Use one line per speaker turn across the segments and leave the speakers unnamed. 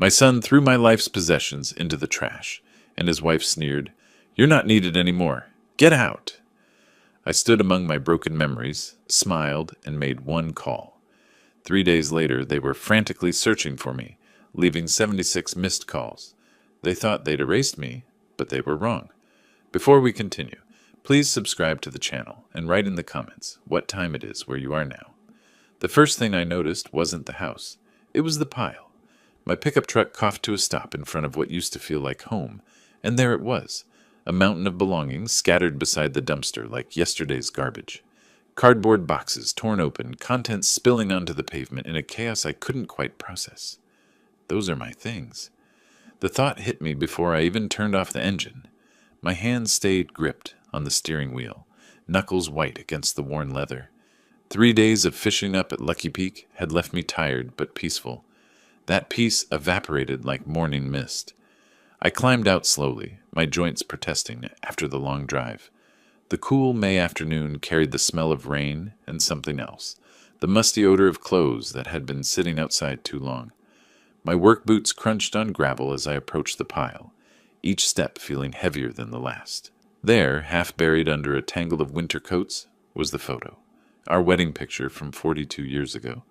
My son threw my life's possessions into the trash, and his wife sneered, "You're not needed anymore. Get out." I stood among my broken memories, smiled, and made one call. 3 days later, they were frantically searching for me, leaving 76 missed calls. They thought they'd erased me, but they were wrong. Before we continue, please subscribe to the channel and write in the comments what time it is where you are now. The first thing I noticed wasn't the house. It was the pile. My pickup truck coughed to a stop in front of what used to feel like home, and there it was, a mountain of belongings scattered beside the dumpster like yesterday's garbage. Cardboard boxes torn open, contents spilling onto the pavement in a chaos I couldn't quite process. Those are my things. The thought hit me before I even turned off the engine. My hands stayed gripped on the steering wheel, knuckles white against the worn leather. 3 days of fishing up at Lucky Peak had left me tired but peaceful. That peace evaporated like morning mist. I climbed out slowly, my joints protesting after the long drive. The cool May afternoon carried the smell of rain and something else, the musty odor of clothes that had been sitting outside too long. My work boots crunched on gravel as I approached the pile, each step feeling heavier than the last. There, half buried under a tangle of winter coats, was the photo. Our wedding picture from 42 years ago.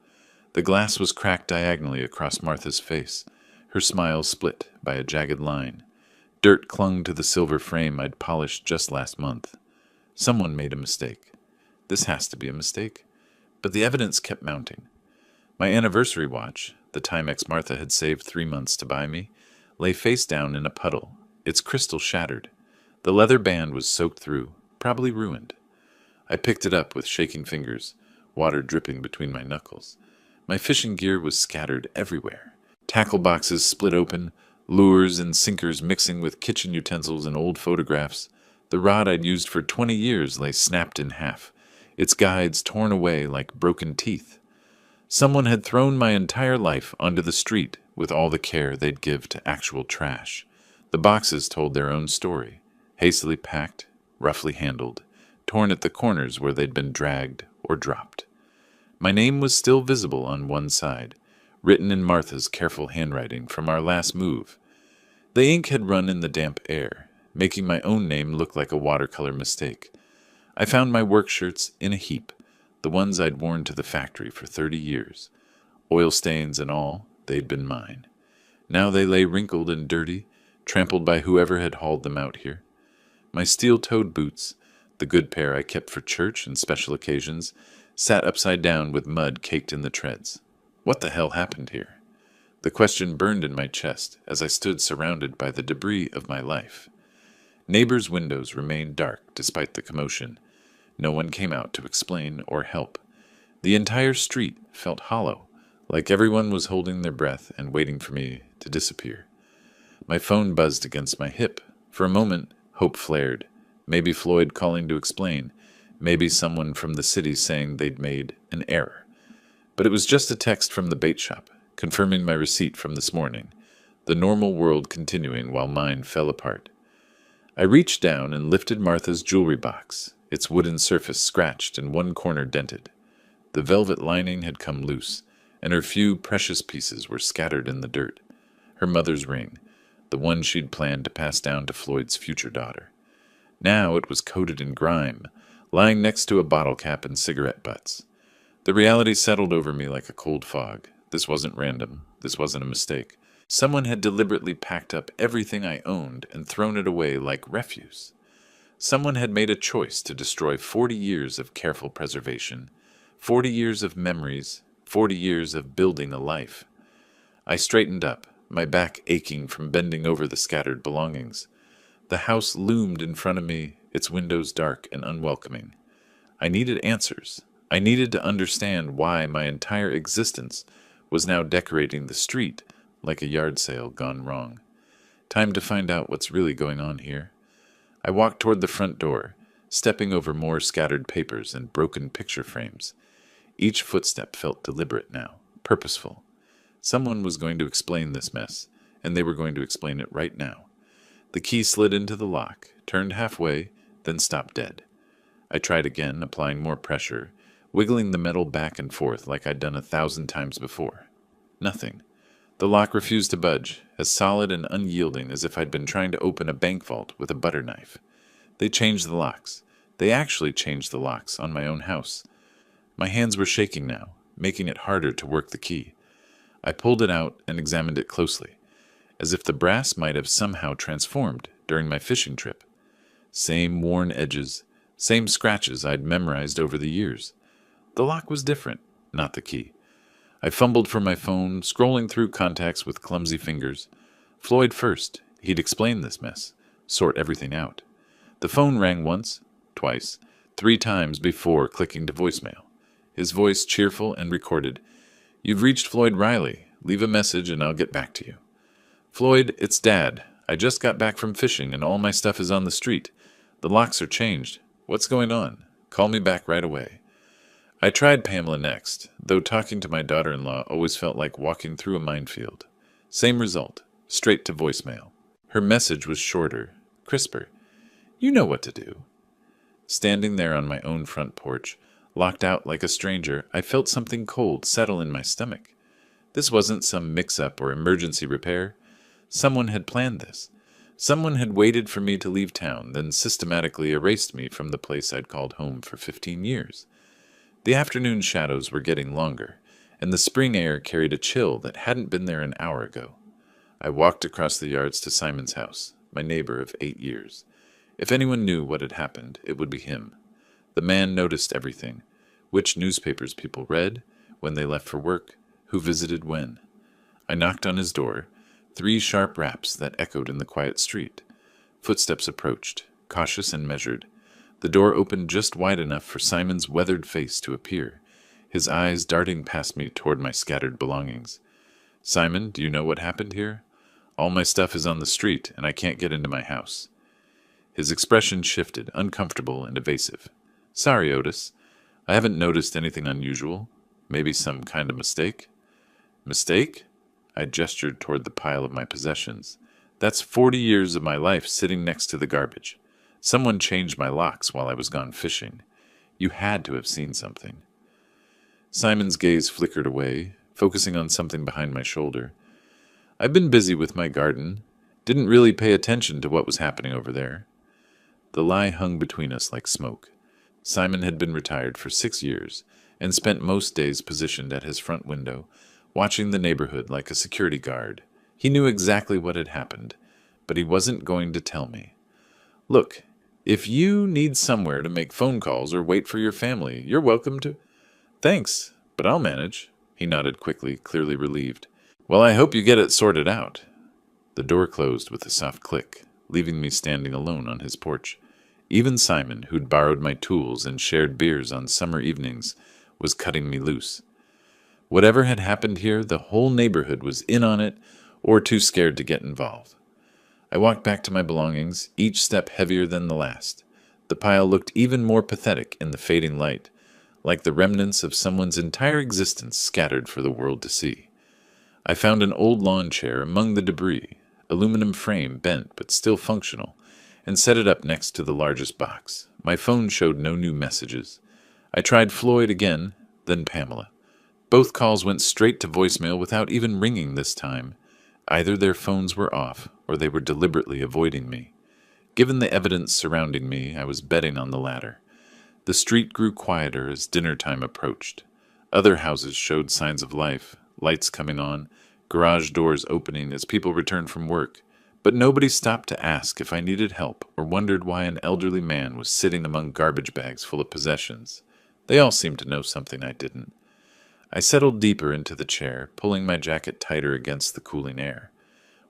The glass was cracked diagonally across Martha's face, her smile split by a jagged line. Dirt clung to the silver frame I'd polished just last month. Someone made a mistake. This has to be a mistake. But the evidence kept mounting. My anniversary watch, the Timex Martha had saved 3 months to buy me, lay face down in a puddle, its crystal shattered. The leather band was soaked through, probably ruined. I picked it up with shaking fingers, water dripping between my knuckles. My fishing gear was scattered everywhere. Tackle boxes split open, lures and sinkers mixing with kitchen utensils and old photographs. The rod I'd used for 20 years lay snapped in half, its guides torn away like broken teeth. Someone had thrown my entire life onto the street with all the care they'd give to actual trash. The boxes told their own story, hastily packed, roughly handled, torn at the corners where they'd been dragged or dropped. My name was still visible on one side, written in Martha's careful handwriting from our last move. The ink had run in the damp air, making my own name look like a watercolor mistake. I found my work shirts in a heap, the ones I'd worn to the factory for 30 years. Oil stains and all, they'd been mine. Now they lay wrinkled and dirty, trampled by whoever had hauled them out here. My steel-toed boots, the good pair I kept for church and special occasions, sat upside down with mud caked in the treads. What the hell happened here? The question burned in my chest as I stood surrounded by the debris of my life. Neighbors' windows remained dark despite the commotion. No one came out to explain or help. The entire street felt hollow, like everyone was holding their breath and waiting for me to disappear. My phone buzzed against my hip. For a moment, hope flared. Maybe Floyd calling to explain. Maybe someone from the city saying they'd made an error. But it was just a text from the bait shop, confirming my receipt from this morning, the normal world continuing while mine fell apart. I reached down and lifted Martha's jewelry box, its wooden surface scratched and one corner dented. The velvet lining had come loose, and her few precious pieces were scattered in the dirt. Her mother's ring, the one she'd planned to pass down to Floyd's future daughter. Now it was coated in grime, lying next to a bottle cap and cigarette butts. The reality settled over me like a cold fog. This wasn't random. This wasn't a mistake. Someone had deliberately packed up everything I owned and thrown it away like refuse. Someone had made a choice to destroy 40 years of careful preservation, 40 years of memories, 40 years of building a life. I straightened up, my back aching from bending over the scattered belongings. The house loomed in front of me, its windows dark and unwelcoming. I needed answers. I needed to understand why my entire existence was now decorating the street like a yard sale gone wrong. Time to find out what's really going on here. I walked toward the front door, stepping over more scattered papers and broken picture frames. Each footstep felt deliberate now, purposeful. Someone was going to explain this mess, and they were going to explain it right now. The key slid into the lock, turned halfway, then stopped dead. I tried again, applying more pressure, wiggling the metal back and forth like I'd done 1,000 times before. Nothing. The lock refused to budge, as solid and unyielding as if I'd been trying to open a bank vault with a butter knife. They changed the locks. They actually changed the locks on my own house. My hands were shaking now, making it harder to work the key. I pulled it out and examined it closely, as if the brass might have somehow transformed during my fishing trip. Same worn edges, same scratches I'd memorized over the years. The lock was different, not the key. I fumbled for my phone, scrolling through contacts with clumsy fingers. Floyd first. He'd explain this mess, sort everything out. The phone rang once, twice, 3 times before clicking to voicemail. His voice cheerful and recorded. "You've reached Floyd Riley. Leave a message and I'll get back to you." "Floyd, it's Dad. I just got back from fishing and all my stuff is on the street. The locks are changed. What's going on? Call me back right away." I tried Pamela next, though talking to my daughter-in-law always felt like walking through a minefield. Same result, straight to voicemail. Her message was shorter, crisper. "You know what to do." Standing there on my own front porch, locked out like a stranger, I felt something cold settle in my stomach. This wasn't some mix-up or emergency repair. Someone had planned this. Someone had waited for me to leave town, then systematically erased me from the place I'd called home for 15 years. The afternoon shadows were getting longer, and the spring air carried a chill that hadn't been there an hour ago. I walked across the yards to Simon's house, my neighbor of 8 years. If anyone knew what had happened, it would be him. The man noticed everything: which newspapers people read, when they left for work, who visited when. I knocked on his door, 3 sharp raps that echoed in the quiet street. Footsteps approached, cautious and measured. The door opened just wide enough for Simon's weathered face to appear, his eyes darting past me toward my scattered belongings. "Simon, do you know what happened here? All my stuff is on the street, and I can't get into my house." His expression shifted, uncomfortable and evasive. "Sorry, Otis. I haven't noticed anything unusual. Maybe some kind of mistake." "Mistake?" I gestured toward the pile of my possessions. "That's 40 years of my life sitting next to the garbage. Someone changed my locks while I was gone fishing. You had to have seen something." Simon's gaze flickered away, focusing on something behind my shoulder. "I've been busy with my garden. Didn't really pay attention to what was happening over there." The lie hung between us like smoke. Simon had been retired for 6 years and spent most days positioned at his front window, watching the neighborhood like a security guard. He knew exactly what had happened, but he wasn't going to tell me. "Look, if you need somewhere to make phone calls or wait for your family, you're welcome to—" "Thanks, but I'll manage." He nodded quickly, clearly relieved. "Well, I hope you get it sorted out." The door closed with a soft click, leaving me standing alone on his porch. Even Simon, who'd borrowed my tools and shared beers on summer evenings, was cutting me loose. Whatever had happened here, the whole neighborhood was in on it or too scared to get involved. I walked back to my belongings, each step heavier than the last. The pile looked even more pathetic in the fading light, like the remnants of someone's entire existence scattered for the world to see. I found an old lawn chair among the debris, aluminum frame bent but still functional, and set it up next to the largest box. My phone showed no new messages. I tried Floyd again, then Pamela. Both calls went straight to voicemail without even ringing this time. Either their phones were off, or they were deliberately avoiding me. Given the evidence surrounding me, I was betting on the latter. The street grew quieter as dinner time approached. Other houses showed signs of life, lights coming on, garage doors opening as people returned from work. But nobody stopped to ask if I needed help or wondered why an elderly man was sitting among garbage bags full of possessions. They all seemed to know something I didn't. I settled deeper into the chair, pulling my jacket tighter against the cooling air.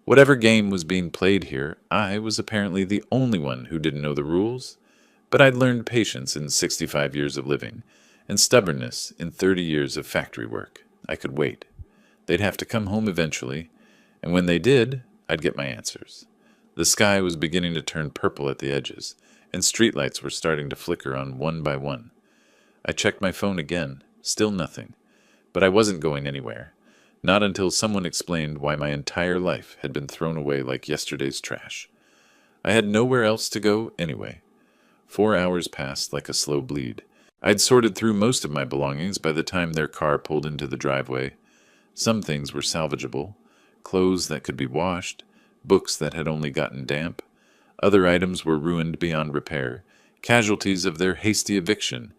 Whatever game was being played here, I was apparently the only one who didn't know the rules. But I'd learned patience in 65 years of living, and stubbornness in 30 years of factory work. I could wait. They'd have to come home eventually, and when they did, I'd get my answers. The sky was beginning to turn purple at the edges, and streetlights were starting to flicker on one by one. I checked my phone again, still nothing. But I wasn't going anywhere, not until someone explained why my entire life had been thrown away like yesterday's trash. I had nowhere else to go anyway. 4 hours passed like a slow bleed. I'd sorted through most of my belongings by the time their car pulled into the driveway. Some things were salvageable. clothes that could be washed, books that had only gotten damp. Other items were ruined beyond repair, casualties of their hasty eviction.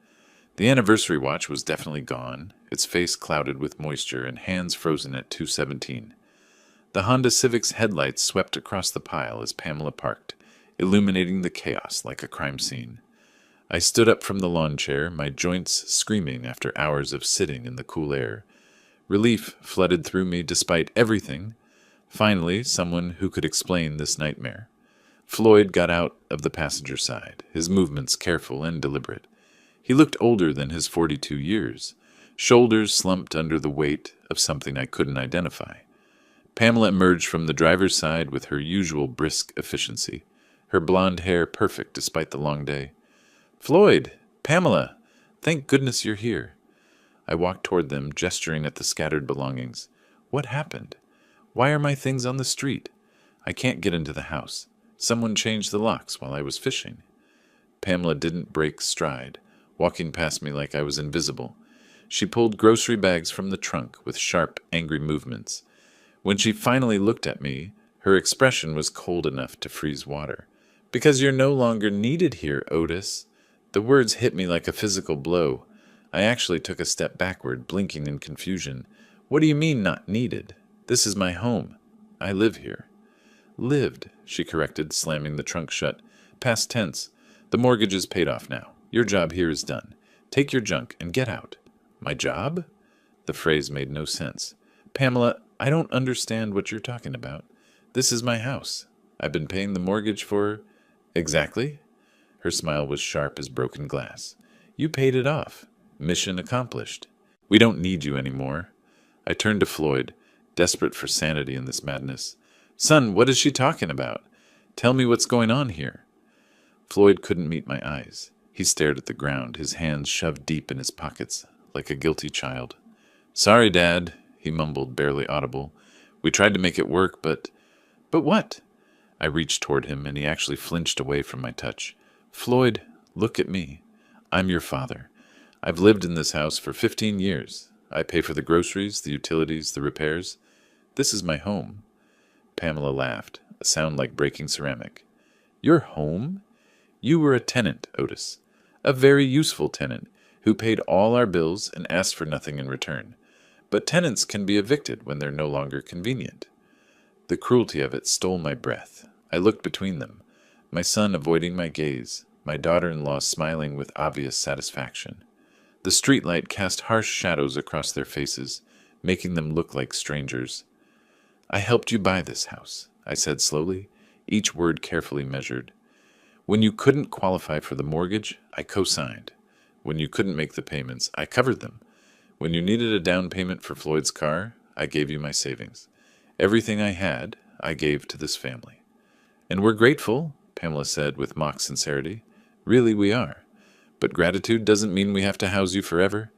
The anniversary watch was definitely gone, its face clouded with moisture and hands frozen at 2:17. The Honda Civic's headlights swept across the pile as Pamela parked, illuminating the chaos like a crime scene. I stood up from the lawn chair, my joints screaming after hours of sitting in the cool air. Relief flooded through me despite everything. Finally, someone who could explain this nightmare. Floyd got out of the passenger side, his movements careful and deliberate. He looked older than his 42 years, shoulders slumped under the weight of something I couldn't identify. Pamela emerged from the driver's side with her usual brisk efficiency, her blonde hair perfect despite the long day. "Floyd! Pamela! Thank goodness you're here." I walked toward them, gesturing at the scattered belongings. What happened? Why are my things on the street? I can't get into the house. Someone changed the locks while I was fishing. Pamela didn't break stride, walking past me like I was invisible. She pulled grocery bags from the trunk with sharp, angry movements. When she finally looked at me, her expression was cold enough to freeze water. "Because you're no longer needed here, Otis." The words hit me like a physical blow. I actually took a step backward, blinking in confusion. "What do you mean, not needed? This is my home. I live here." "Lived," she corrected, slamming the trunk shut. "Past tense. The mortgage is paid off now. Your job here is done. Take your junk and get out." "My job?" The phrase made no sense. "Pamela, I don't understand what you're talking about. This is my house. I've been paying the mortgage for—" "Exactly?" Her smile was sharp as broken glass. "You paid it off. Mission accomplished. We don't need you anymore." I turned to Floyd, desperate for sanity in this madness. "Son, what is she talking about? Tell me what's going on here." Floyd couldn't meet my eyes. He stared at the ground, his hands shoved deep in his pockets, like a guilty child. "Sorry, Dad," he mumbled, barely audible. "We tried to make it work, but—" "But what?" I reached toward him, and he actually flinched away from my touch. "Floyd, look at me. I'm your father. I've lived in this house for 15 years. I pay for the groceries, the utilities, the repairs. This is my home." Pamela laughed, a sound like breaking ceramic. "Your home? You were a tenant, Otis. A very useful tenant, who paid all our bills and asked for nothing in return. But tenants can be evicted when they're no longer convenient." The cruelty of it stole my breath. I looked between them, my son avoiding my gaze, my daughter-in-law smiling with obvious satisfaction. The streetlight cast harsh shadows across their faces, making them look like strangers. "I helped you buy this house," I said slowly, each word carefully measured. "When you couldn't qualify for the mortgage, I co-signed. When you couldn't make the payments, I covered them. When you needed a down payment for Floyd's car, I gave you my savings. Everything I had, I gave to this family." "And we're grateful," Pamela said with mock sincerity. "Really, we are. But gratitude doesn't mean we have to house you forever.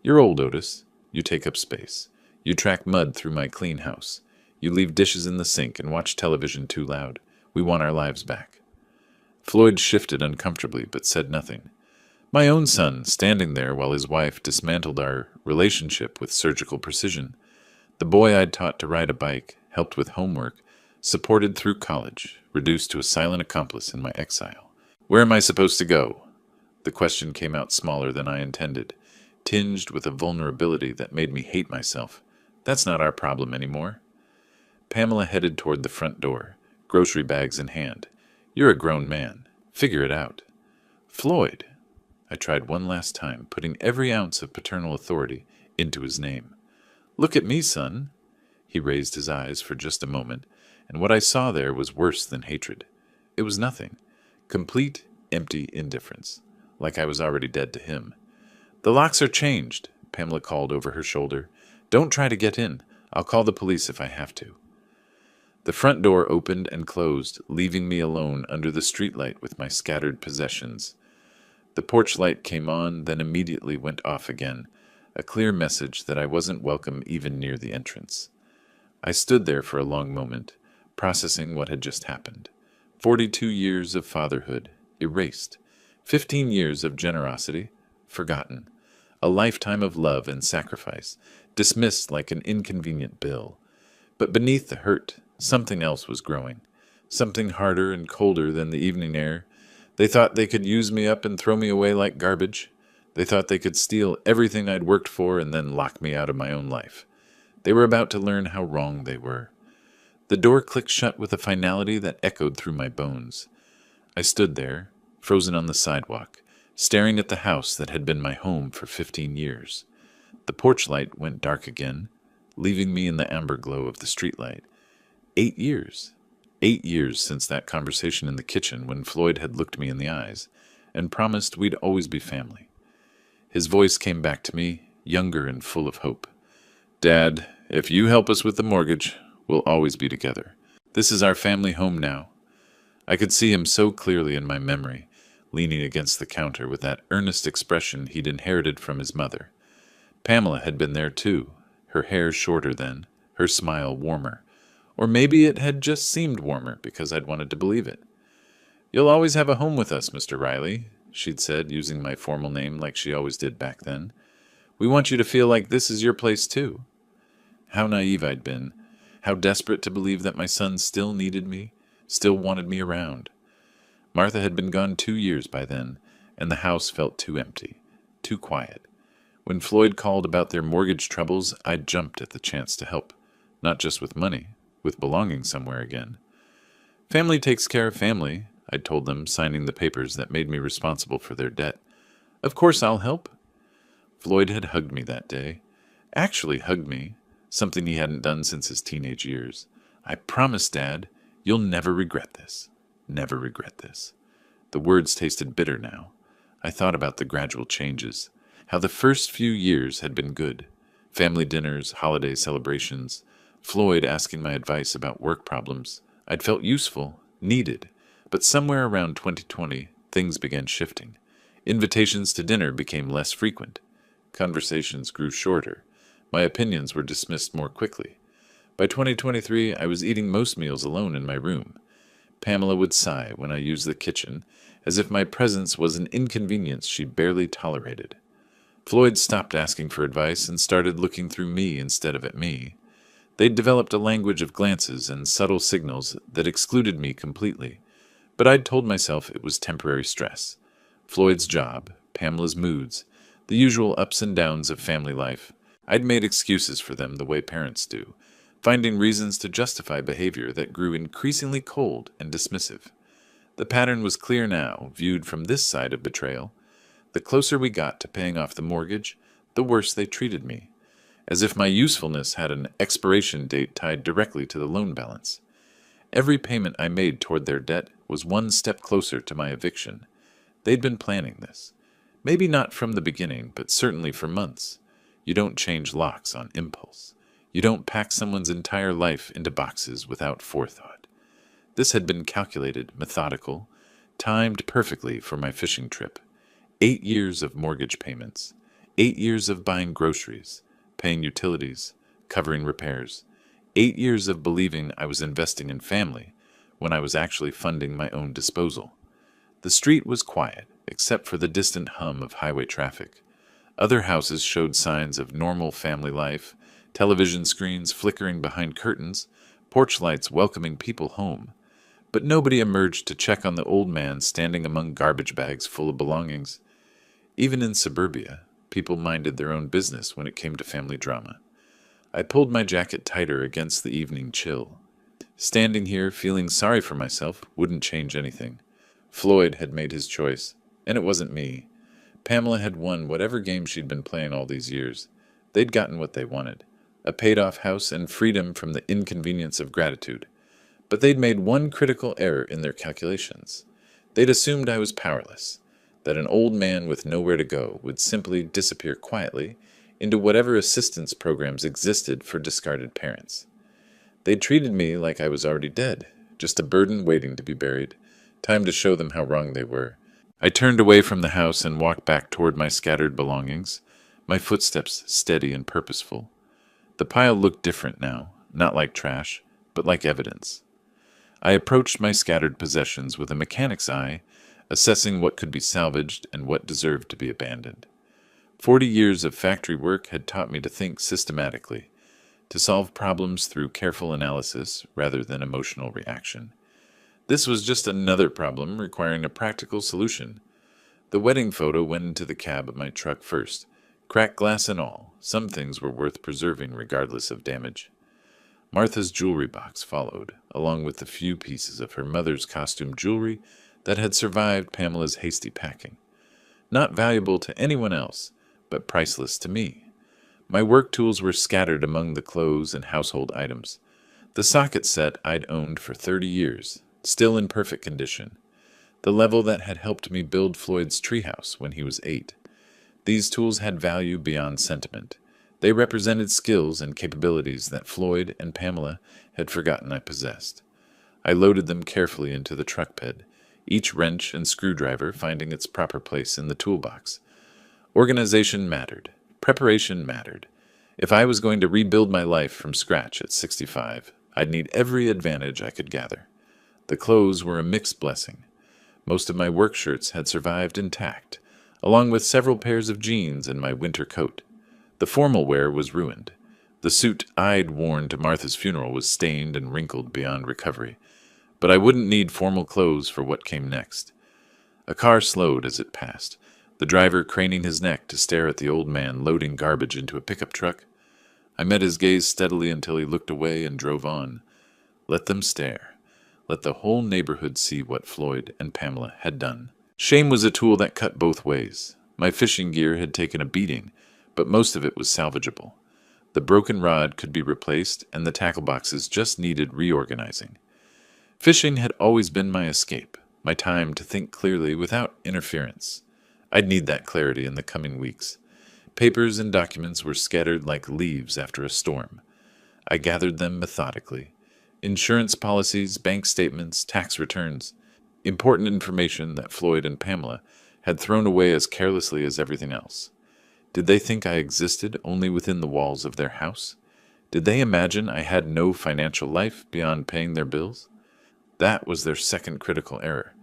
You're old, Otis. You take up space. You track mud through my clean house. You leave dishes in the sink and watch television too loud. We want our lives back." Floyd shifted uncomfortably, but said nothing. My own son, standing there while his wife dismantled our relationship with surgical precision. The boy I'd taught to ride a bike, helped with homework, supported through college, reduced to a silent accomplice in my exile. "Where am I supposed to go?" The question came out smaller than I intended, tinged with a vulnerability that made me hate myself. "That's not our problem anymore." Pamela headed toward the front door, grocery bags in hand. "You're a grown man. Figure it out." "Floyd." I tried one last time, putting every ounce of paternal authority into his name. "Look at me, son." He raised his eyes for just a moment, and what I saw there was worse than hatred. It was nothing. Complete, empty indifference, like I was already dead to him. "The locks are changed," Pamela called over her shoulder. "Don't try to get in. I'll call the police if I have to." The front door opened and closed, leaving me alone under the streetlight with my scattered possessions. The porch light came on, then immediately went off again, a clear message that I wasn't welcome even near the entrance. I stood there for a long moment, processing what had just happened. 42 years of fatherhood, erased. 15 years of generosity, forgotten. A lifetime of love and sacrifice, dismissed like an inconvenient bill. But beneath the hurt, something else was growing. Something harder and colder than the evening air. They thought they could use me up and throw me away like garbage. They thought they could steal everything I'd worked for and then lock me out of my own life. They were about to learn how wrong they were. The door clicked shut with a finality that echoed through my bones. I stood there, frozen on the sidewalk, staring at the house that had been my home for 15 years. The porch light went dark again, leaving me in the amber glow of the streetlight. 8 years. 8 years since that conversation in the kitchen when Floyd had looked me in the eyes and promised we'd always be family. His voice came back to me, younger and full of hope. "Dad, if you help us with the mortgage, we'll always be together. This is our family home now." I could see him so clearly in my memory, leaning against the counter with that earnest expression he'd inherited from his mother. Pamela had been there too, her hair shorter then, her smile warmer. Or maybe it had just seemed warmer because I'd wanted to believe it. "You'll always have a home with us, Mr. Riley," she'd said, using my formal name like she always did back then. "We want you to feel like this is your place too." How naive I'd been. How desperate to believe that my son still needed me, still wanted me around. Martha had been gone 2 years by then, and the house felt too empty, too quiet. When Floyd called about their mortgage troubles, I jumped at the chance to help, not just with money, with belonging somewhere again. "Family takes care of family," I told them, signing the papers that made me responsible for their debt. "Of course I'll help." Floyd had hugged me that day. Actually hugged me, something he hadn't done since his teenage years. "I promise, Dad, you'll never regret this. Never regret this." The words tasted bitter now. I thought about the gradual changes, how the first few years had been good. Family dinners, holiday celebrations, Floyd asking my advice about work problems. I'd felt useful, needed, but somewhere around 2020, things began shifting. Invitations to dinner became less frequent. Conversations grew shorter. My opinions were dismissed more quickly. By 2023, I was eating most meals alone in my room. Pamela would sigh when I used the kitchen, as if my presence was an inconvenience she barely tolerated. Floyd stopped asking for advice and started looking through me instead of at me. They'd developed a language of glances and subtle signals that excluded me completely, but I'd told myself it was temporary stress. Floyd's job, Pamela's moods, the usual ups and downs of family life. I'd made excuses for them the way parents do, finding reasons to justify behavior that grew increasingly cold and dismissive. The pattern was clear now, viewed from this side of betrayal. The closer we got to paying off the mortgage, the worse they treated me, as if my usefulness had an expiration date tied directly to the loan balance. Every payment I made toward their debt was one step closer to my eviction. They'd been planning this. Maybe not from the beginning, but certainly for months. You don't change locks on impulse. You don't pack someone's entire life into boxes without forethought. This had been calculated, methodical, timed perfectly for my fishing trip. 8 years of mortgage payments. 8 years of buying groceries, paying utilities, covering repairs. 8 years of believing I was investing in family when I was actually funding my own disposal. The street was quiet, except for the distant hum of highway traffic. Other houses showed signs of normal family life, television screens flickering behind curtains, porch lights welcoming people home. But nobody emerged to check on the old man standing among garbage bags full of belongings. Even in suburbia, people minded their own business when it came to family drama. I pulled my jacket tighter against the evening chill. Standing here, feeling sorry for myself, wouldn't change anything. Floyd had made his choice, and it wasn't me. Pamela had won whatever game she'd been playing all these years. They'd gotten what they wanted, a paid-off house and freedom from the inconvenience of gratitude. But they'd made one critical error in their calculations. They'd assumed I was powerless, that an old man with nowhere to go would simply disappear quietly into whatever assistance programs existed for discarded parents. They'd treated me like I was already dead, just a burden waiting to be buried. Time to show them how wrong they were. I turned away from the house and walked back toward my scattered belongings, my footsteps steady and purposeful. The pile looked different now, not like trash, but like evidence. I approached my scattered possessions with a mechanic's eye, assessing what could be salvaged and what deserved to be abandoned. 40 years of factory work had taught me to think systematically, to solve problems through careful analysis rather than emotional reaction. This was just another problem requiring a practical solution. The wedding photo went into the cab of my truck first, cracked glass and all. Some things were worth preserving regardless of damage. Martha's jewelry box followed, along with the few pieces of her mother's costume jewelry that had survived Pamela's hasty packing. Not valuable to anyone else, but priceless to me. My work tools were scattered among the clothes and household items. The socket set I'd owned for 30 years, still in perfect condition. The level that had helped me build Floyd's treehouse when he was 8. These tools had value beyond sentiment. They represented skills and capabilities that Floyd and Pamela had forgotten I possessed. I loaded them carefully into the truck bed, each wrench and screwdriver finding its proper place in the toolbox. Organization mattered. Preparation mattered. If I was going to rebuild my life from scratch at 65, I'd need every advantage I could gather. The clothes were a mixed blessing. Most of my work shirts had survived intact, along with several pairs of jeans and my winter coat. The formal wear was ruined. The suit I'd worn to Martha's funeral was stained and wrinkled beyond recovery, but I wouldn't need formal clothes for what came next. A car slowed as it passed, the driver craning his neck to stare at the old man loading garbage into a pickup truck. I met his gaze steadily until he looked away and drove on. Let them stare. Let the whole neighborhood see what Floyd and Pamela had done. Shame was a tool that cut both ways. My fishing gear had taken a beating, but most of it was salvageable. The broken rod could be replaced, and the tackle boxes just needed reorganizing. Fishing had always been my escape, my time to think clearly without interference. I'd need that clarity in the coming weeks. Papers and documents were scattered like leaves after a storm. I gathered them methodically. Insurance policies, bank statements, tax returns. Important information that Floyd and Pamela had thrown away as carelessly as everything else. Did they think I existed only within the walls of their house? Did they imagine I had no financial life beyond paying their bills? That was their second critical error.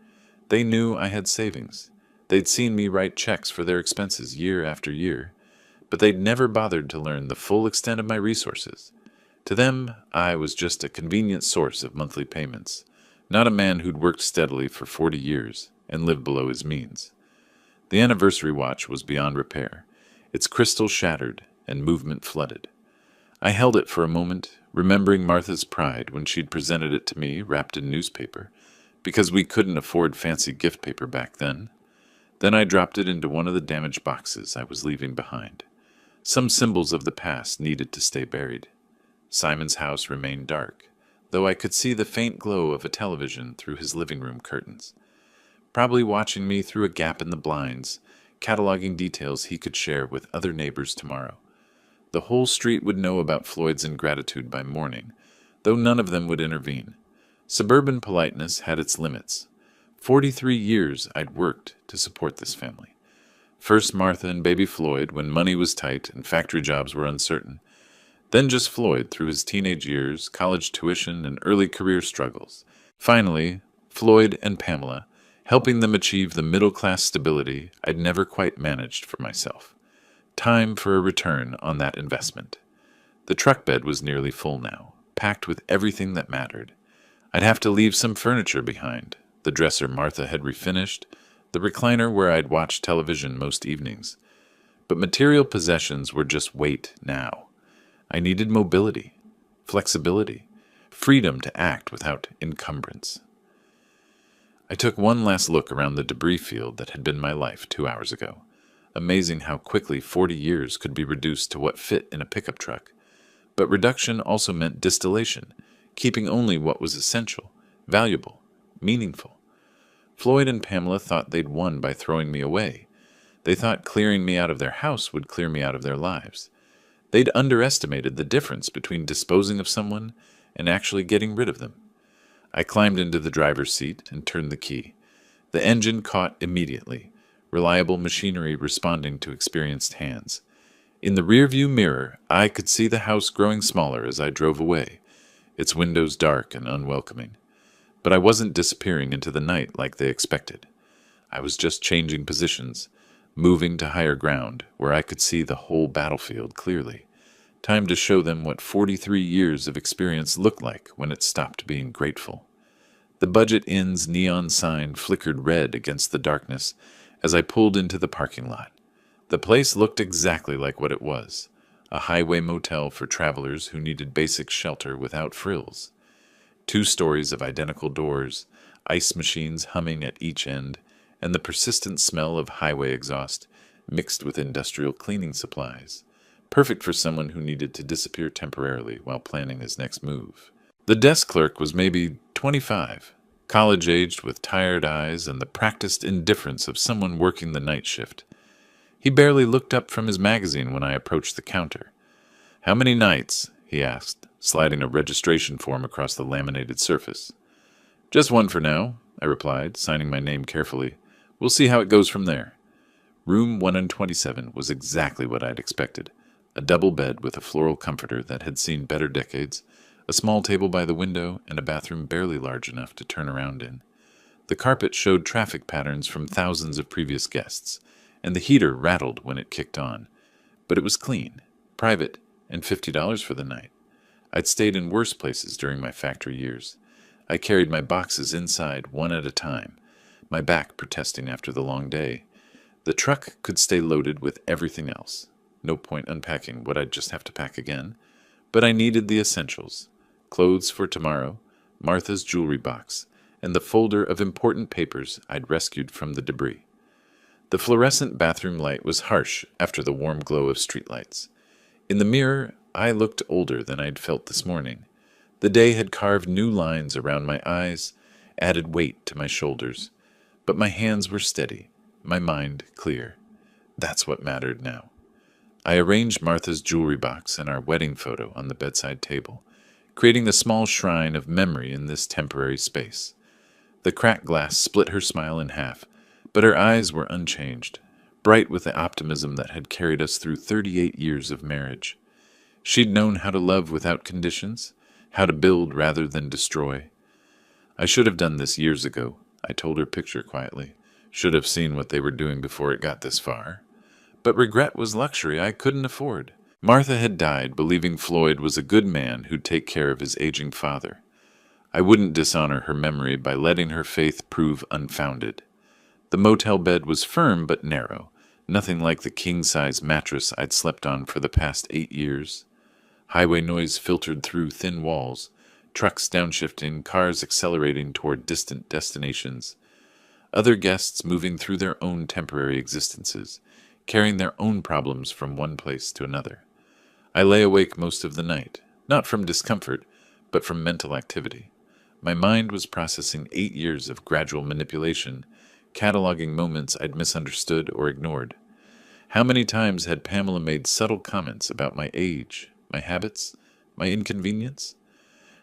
They knew I had savings. They'd seen me write checks for their expenses year after year, but they'd never bothered to learn the full extent of my resources. To them, I was just a convenient source of monthly payments, not a man who'd worked steadily for 40 years and lived below his means. The anniversary watch was beyond repair, its crystal shattered and movement flooded. I held it for a moment, remembering Martha's pride when she'd presented it to me wrapped in newspaper, because we couldn't afford fancy gift paper back then. Then I dropped it into one of the damaged boxes I was leaving behind. Some symbols of the past needed to stay buried. Simon's house remained dark, though I could see the faint glow of a television through his living room curtains, probably watching me through a gap in the blinds, cataloging details he could share with other neighbors tomorrow. The whole street would know about Floyd's ingratitude by morning, though none of them would intervene. Suburban politeness had its limits. 43 years I'd worked to support this family. First Martha and baby Floyd when money was tight and factory jobs were uncertain. Then just Floyd through his teenage years, college tuition, and early career struggles. Finally, Floyd and Pamela, helping them achieve the middle-class stability I'd never quite managed for myself. Time for a return on that investment. The truck bed was nearly full now, packed with everything that mattered. I'd have to leave some furniture behind, the dresser Martha had refinished, the recliner where I'd watch television most evenings. But material possessions were just weight now. I needed mobility, flexibility, freedom to act without encumbrance. I took one last look around the debris field that had been my life 2 hours ago. Amazing how quickly 40 years could be reduced to what fit in a pickup truck. But reduction also meant distillation, keeping only what was essential, valuable, meaningful. Floyd and Pamela thought they'd won by throwing me away. They thought clearing me out of their house would clear me out of their lives. They'd underestimated the difference between disposing of someone and actually getting rid of them. I climbed into the driver's seat and turned the key. The engine caught immediately, reliable machinery responding to experienced hands. In the rearview mirror, I could see the house growing smaller as I drove away, its windows dark and unwelcoming. But I wasn't disappearing into the night like they expected. I was just changing positions, moving to higher ground where I could see the whole battlefield clearly. Time to show them what 43 years of experience looked like when it stopped being grateful. The Budget Inn's neon sign flickered red against the darkness as I pulled into the parking lot. The place looked exactly like what it was, a highway motel for travelers who needed basic shelter without frills. 2 stories of identical doors, ice machines humming at each end, and the persistent smell of highway exhaust mixed with industrial cleaning supplies. Perfect for someone who needed to disappear temporarily while planning his next move. The desk clerk was maybe 25, college-aged with tired eyes and the practiced indifference of someone working the night shift. He barely looked up from his magazine when I approached the counter. "How many nights?" he asked, sliding a registration form across the laminated surface. "Just one for now," I replied, signing my name carefully. "We'll see how it goes from there." Room 127 was exactly what I'd expected. A double bed with a floral comforter that had seen better decades, a small table by the window, and a bathroom barely large enough to turn around in. The carpet showed traffic patterns from thousands of previous guests, and the heater rattled when it kicked on. But it was clean, private, and $50 for the night. I'd stayed in worse places during my factory years. I carried my boxes inside one at a time, my back protesting after the long day. The truck could stay loaded with everything else. No point unpacking what I'd just have to pack again. But I needed the essentials: clothes for tomorrow, Martha's jewelry box, and the folder of important papers I'd rescued from the debris. The fluorescent bathroom light was harsh after the warm glow of streetlights. In the mirror, I looked older than I'd felt this morning. The day had carved new lines around my eyes, added weight to my shoulders. But my hands were steady, my mind clear. That's what mattered now. I arranged Martha's jewelry box and our wedding photo on the bedside table, creating the small shrine of memory in this temporary space. The cracked glass split her smile in half, but her eyes were unchanged, bright with the optimism that had carried us through 38 years of marriage. She'd known how to love without conditions, how to build rather than destroy. "I should have done this years ago," I told her picture quietly. "Should have seen what they were doing before it got this far." But regret was luxury I couldn't afford. Martha had died believing Floyd was a good man who'd take care of his aging father. I wouldn't dishonor her memory by letting her faith prove unfounded. The motel bed was firm but narrow, nothing like the king-size mattress I'd slept on for the past 8 years. Highway noise filtered through thin walls, trucks downshifting, cars accelerating toward distant destinations. Other guests moving through their own temporary existences, carrying their own problems from one place to another. I lay awake most of the night, not from discomfort, but from mental activity. My mind was processing 8 years of gradual manipulation, cataloging moments I'd misunderstood or ignored. How many times had Pamela made subtle comments about my age, my habits, my inconvenience?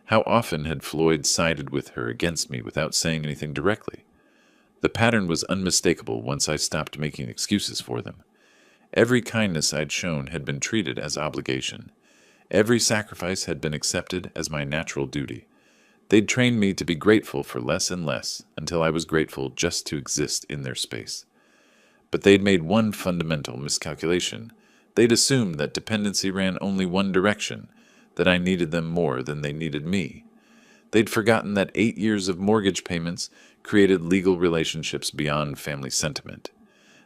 How often had Floyd sided with her against me without saying anything directly? The pattern was unmistakable once I stopped making excuses for them. Every kindness I'd shown had been treated as obligation. Every sacrifice had been accepted as my natural duty. They'd trained me to be grateful for less and less until I was grateful just to exist in their space. But they'd made one fundamental miscalculation. They'd assumed that dependency ran only one direction, that I needed them more than they needed me. They'd forgotten that 8 years of mortgage payments created legal relationships beyond family sentiment.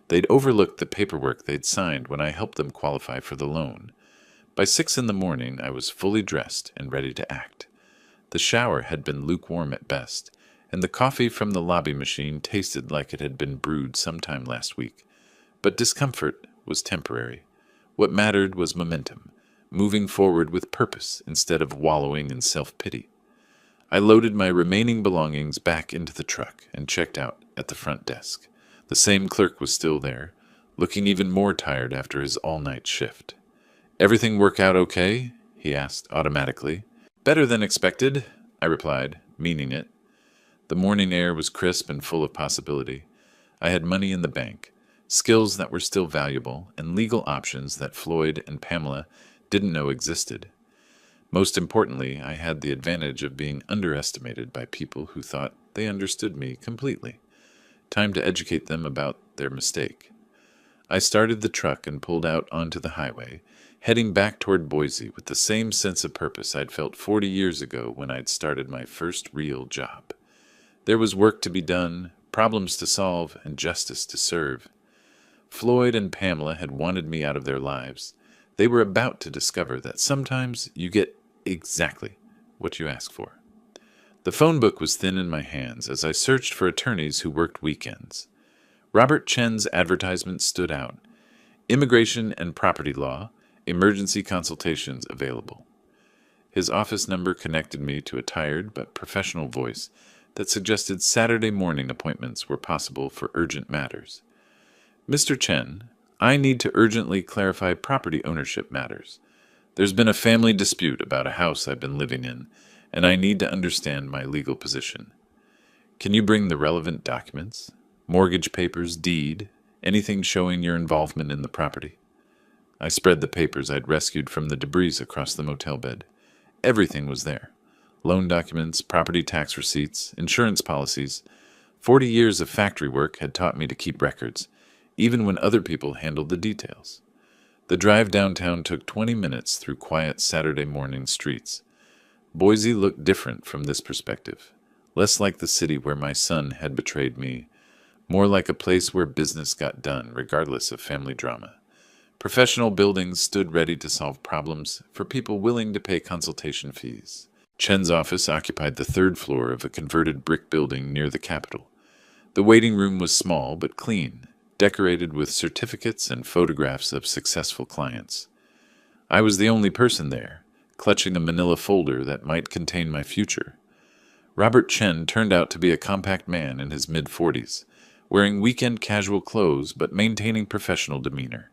They'd overlooked the paperwork they'd signed when I helped them qualify for the loan. By 6 in the morning, I was fully dressed and ready to act. The shower had been lukewarm at best, and the coffee from the lobby machine tasted like it had been brewed sometime last week. But discomfort was temporary. What mattered was momentum, moving forward with purpose instead of wallowing in self-pity. I loaded my remaining belongings back into the truck and checked out at the front desk. The same clerk was still there, looking even more tired after his all-night shift. "Everything work out okay?" he asked automatically. "Better than expected," I replied, meaning it. The morning air was crisp and full of possibility. I had money in the bank, skills that were still valuable, and legal options that Floyd and Pamela didn't know existed. Most importantly, I had the advantage of being underestimated by people who thought they understood me completely. Time to educate them about their mistake. I started the truck and pulled out onto the highway, heading back toward Boise with the same sense of purpose I'd felt 40 years ago when I'd started my first real job. There was work to be done, problems to solve, and justice to serve. Floyd and Pamela had wanted me out of their lives. They were about to discover that sometimes you get exactly what you ask for. The phone book was thin in my hands as I searched for attorneys who worked weekends. Robert Chen's advertisement stood out. Immigration and property law, emergency consultations available. His office number connected me to a tired but professional voice that suggested Saturday morning appointments were possible for urgent matters. Mr. Chen, I need to urgently clarify property ownership matters. There's been a family dispute about a house I've been living in, and I need to understand my legal position. Can you bring the relevant documents? Mortgage papers, deed, anything showing your involvement in the property? I spread the papers I'd rescued from the debris across the motel bed. Everything was there. Loan documents, property tax receipts, insurance policies. 40 years of factory work had taught me to keep records, even when other people handled the details. The drive downtown took 20 minutes through quiet Saturday morning streets. Boise looked different from this perspective, less like the city where my son had betrayed me, more like a place where business got done regardless of family drama. Professional buildings stood ready to solve problems for people willing to pay consultation fees. Chen's office occupied the third floor of a converted brick building near the Capitol. The waiting room was small but clean, decorated with certificates and photographs of successful clients. I was the only person there, clutching a manila folder that might contain my future. Robert Chen turned out to be a compact man in his mid-40s, wearing weekend casual clothes but maintaining professional demeanor.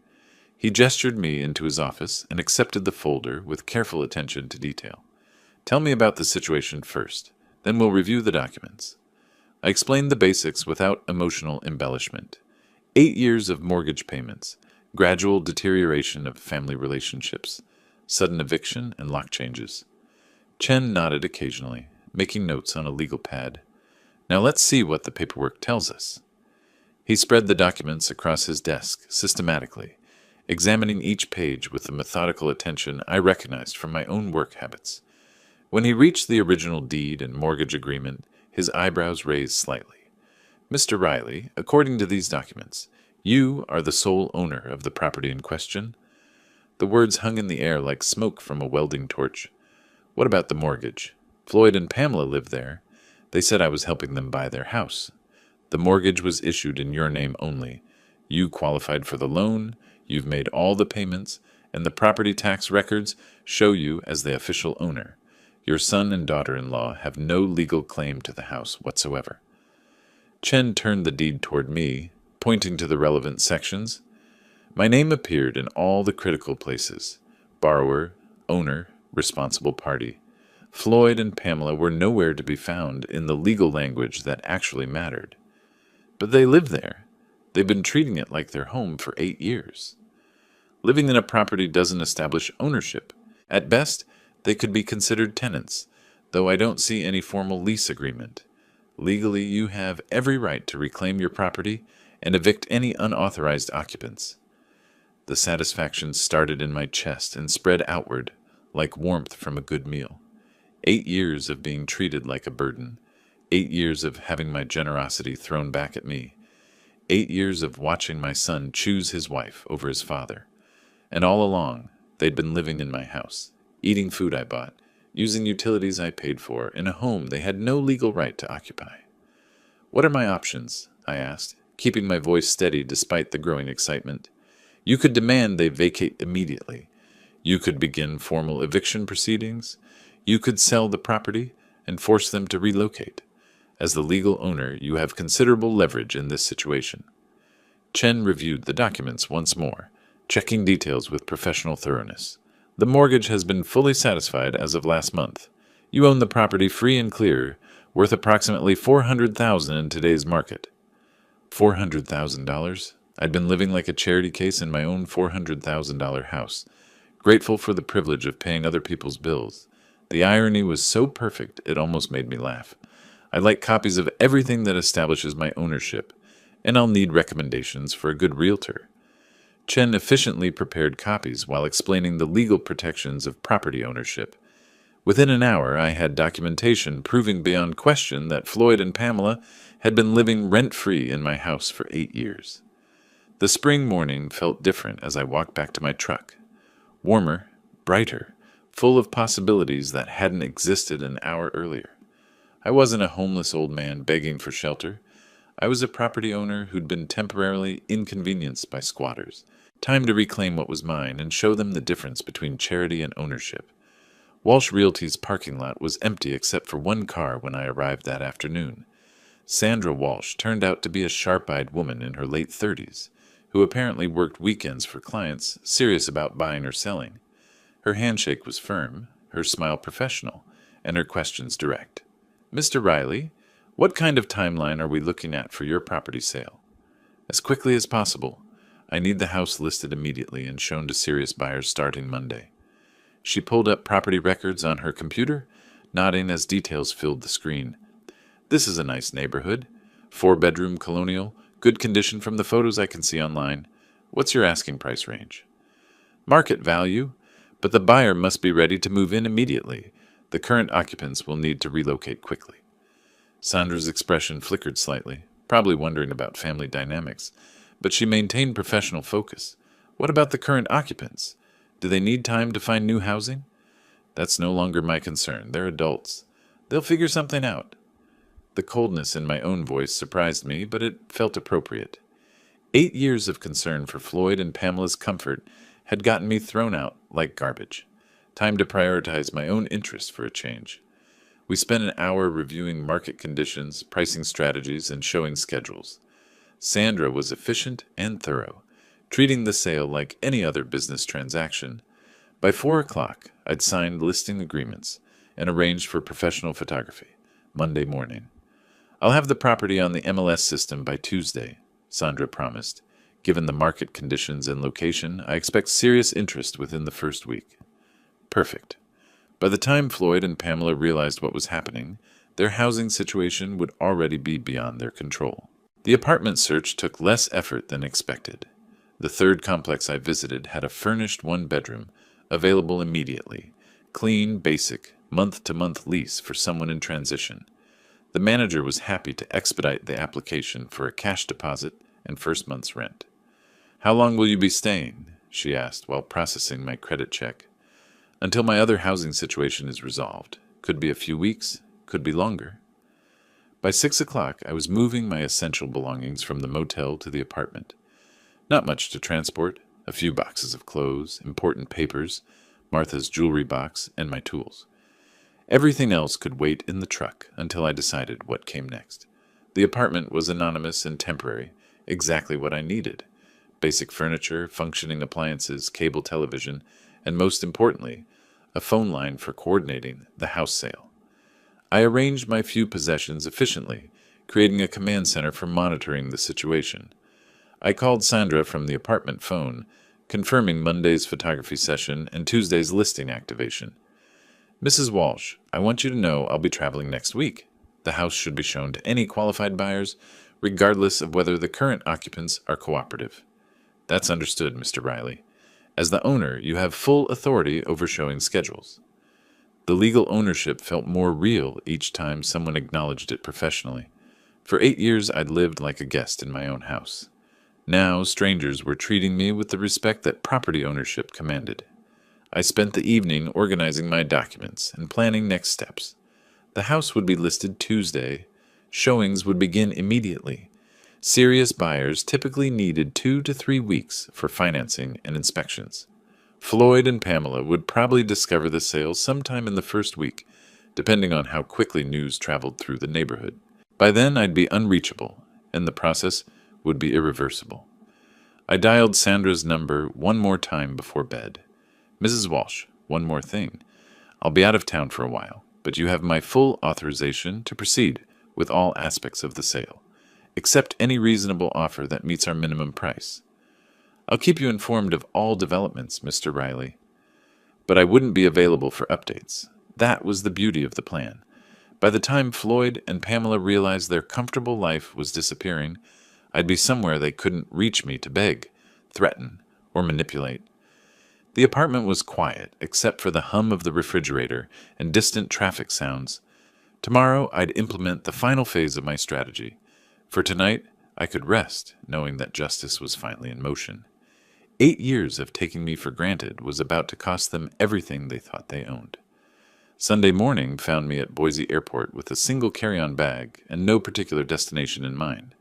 He gestured me into his office and accepted the folder with careful attention to detail. Tell me about the situation first, then we'll review the documents. I explained the basics without emotional embellishment. 8 years of mortgage payments, gradual deterioration of family relationships, sudden eviction and lock changes. Chen nodded occasionally, making notes on a legal pad. Now let's see what the paperwork tells us. He spread the documents across his desk systematically, examining each page with the methodical attention I recognized from my own work habits. When he reached the original deed and mortgage agreement, his eyebrows raised slightly. Mr. Riley, according to these documents, you are the sole owner of the property in question. The words hung in the air like smoke from a welding torch. What about the mortgage? Floyd and Pamela live there. They said I was helping them buy their house. The mortgage was issued in your name only. You qualified for the loan, you've made all the payments, and the property tax records show you as the official owner. Your son and daughter-in-law have no legal claim to the house whatsoever. Chen turned the deed toward me, pointing to the relevant sections. My name appeared in all the critical places: borrower, owner, responsible party. Floyd and Pamela were nowhere to be found in the legal language that actually mattered. But they live there. They've been treating it like their home for 8 years. Living in a property doesn't establish ownership. At best, they could be considered tenants, though I don't see any formal lease agreement. Legally, you have every right to reclaim your property and evict any unauthorized occupants. The satisfaction started in my chest and spread outward, like warmth from a good meal. 8 years of being treated like a burden. 8 years of having my generosity thrown back at me. 8 years of watching my son choose his wife over his father. And all along, they'd been living in my house, eating food I bought, using utilities I paid for, in a home they had no legal right to occupy. What are my options? I asked, keeping my voice steady despite the growing excitement. You could demand they vacate immediately. You could begin formal eviction proceedings. You could sell the property and force them to relocate. As the legal owner, you have considerable leverage in this situation. Chen reviewed the documents once more, checking details with professional thoroughness. The mortgage has been fully satisfied as of last month. You own the property free and clear, worth approximately $400,000 in today's market. $400,000? I'd been living like a charity case in my own $400,000 house, grateful for the privilege of paying other people's bills. The irony was so perfect it almost made me laugh. I'd like copies of everything that establishes my ownership, and I'll need recommendations for a good realtor. Chen efficiently prepared copies while explaining the legal protections of property ownership. Within an hour, I had documentation proving beyond question that Floyd and Pamela had been living rent-free in my house for 8 years. The spring morning felt different as I walked back to my truck. Warmer, brighter, full of possibilities that hadn't existed an hour earlier. I wasn't a homeless old man begging for shelter. I was a property owner who'd been temporarily inconvenienced by squatters. Time to reclaim what was mine and show them the difference between charity and ownership. Walsh Realty's parking lot was empty except for one car when I arrived that afternoon. Sandra Walsh turned out to be a sharp-eyed woman in her late 30s, who apparently worked weekends for clients serious about buying or selling. Her handshake was firm, her smile professional, and her questions direct. "Mr. Riley, what kind of timeline are we looking at for your property sale?" "As quickly as possible. I need the house listed immediately and shown to serious buyers starting Monday." She pulled up property records on her computer, nodding as details filled the screen. "This is a nice neighborhood. 4-bedroom colonial, good condition from the photos I can see online. What's your asking price range?" "Market value, but the buyer must be ready to move in immediately. The current occupants will need to relocate quickly." Sandra's expression flickered slightly, probably wondering about family dynamics, but she maintained professional focus. "What about the current occupants? Do they need time to find new housing?" "That's no longer my concern. They're adults. They'll figure something out." The coldness in my own voice surprised me, but it felt appropriate. 8 years of concern for Floyd and Pamela's comfort had gotten me thrown out like garbage. Time to prioritize my own interests for a change. We spent an hour reviewing market conditions, pricing strategies, and showing schedules. Sandra was efficient and thorough, treating the sale like any other business transaction. By 4 o'clock, I'd signed listing agreements and arranged for professional photography, Monday morning. "I'll have the property on the MLS system by Tuesday," Sandra promised. "Given the market conditions and location, I expect serious interest within the first week." Perfect. By the time Floyd and Pamela realized what was happening, their housing situation would already be beyond their control. The apartment search took less effort than expected. The third complex I visited had a furnished 1-bedroom, available immediately, clean, basic, month-to-month lease for someone in transition. The manager was happy to expedite the application for a cash deposit and first month's rent. "How long will you be staying?" she asked while processing my credit check. "Until my other housing situation is resolved. Could be a few weeks, could be longer." By 6 o'clock, I was moving my essential belongings from the motel to the apartment. Not much to transport, a few boxes of clothes, important papers, Martha's jewelry box, and my tools. Everything else could wait in the truck until I decided what came next. The apartment was anonymous and temporary, exactly what I needed. Basic furniture, functioning appliances, cable television, and most importantly, a phone line for coordinating the house sale. I arranged my few possessions efficiently, creating a command center for monitoring the situation. I called Sandra from the apartment phone, confirming Monday's photography session and Tuesday's listing activation. "Mrs. Walsh, I want you to know I'll be traveling next week. The house should be shown to any qualified buyers, regardless of whether the current occupants are cooperative." "That's understood, Mr. Riley. As the owner, you have full authority over showing schedules." The legal ownership felt more real each time someone acknowledged it professionally. For 8 years, I'd lived like a guest in my own house. Now, strangers were treating me with the respect that property ownership commanded. I spent the evening organizing my documents and planning next steps. The house would be listed Tuesday. Showings would begin immediately. Serious buyers typically needed 2 to 3 weeks for financing and inspections. Floyd and Pamela would probably discover the sale sometime in the first week, depending on how quickly news traveled through the neighborhood. By then, I'd be unreachable, and the process would be irreversible. I dialed Sandra's number one more time before bed. "Mrs. Walsh, one more thing. I'll be out of town for a while, but you have my full authorization to proceed with all aspects of the sale. Accept any reasonable offer that meets our minimum price." "I'll keep you informed of all developments, Mr. Riley." But I wouldn't be available for updates. That was the beauty of the plan. By the time Floyd and Pamela realized their comfortable life was disappearing, I'd be somewhere they couldn't reach me to beg, threaten, or manipulate. The apartment was quiet, except for the hum of the refrigerator and distant traffic sounds. Tomorrow, I'd implement the final phase of my strategy. For tonight, I could rest, knowing that justice was finally in motion. 8 years of taking me for granted was about to cost them everything they thought they owned. Sunday morning found me at Boise Airport with a single carry-on bag and no particular destination in mind.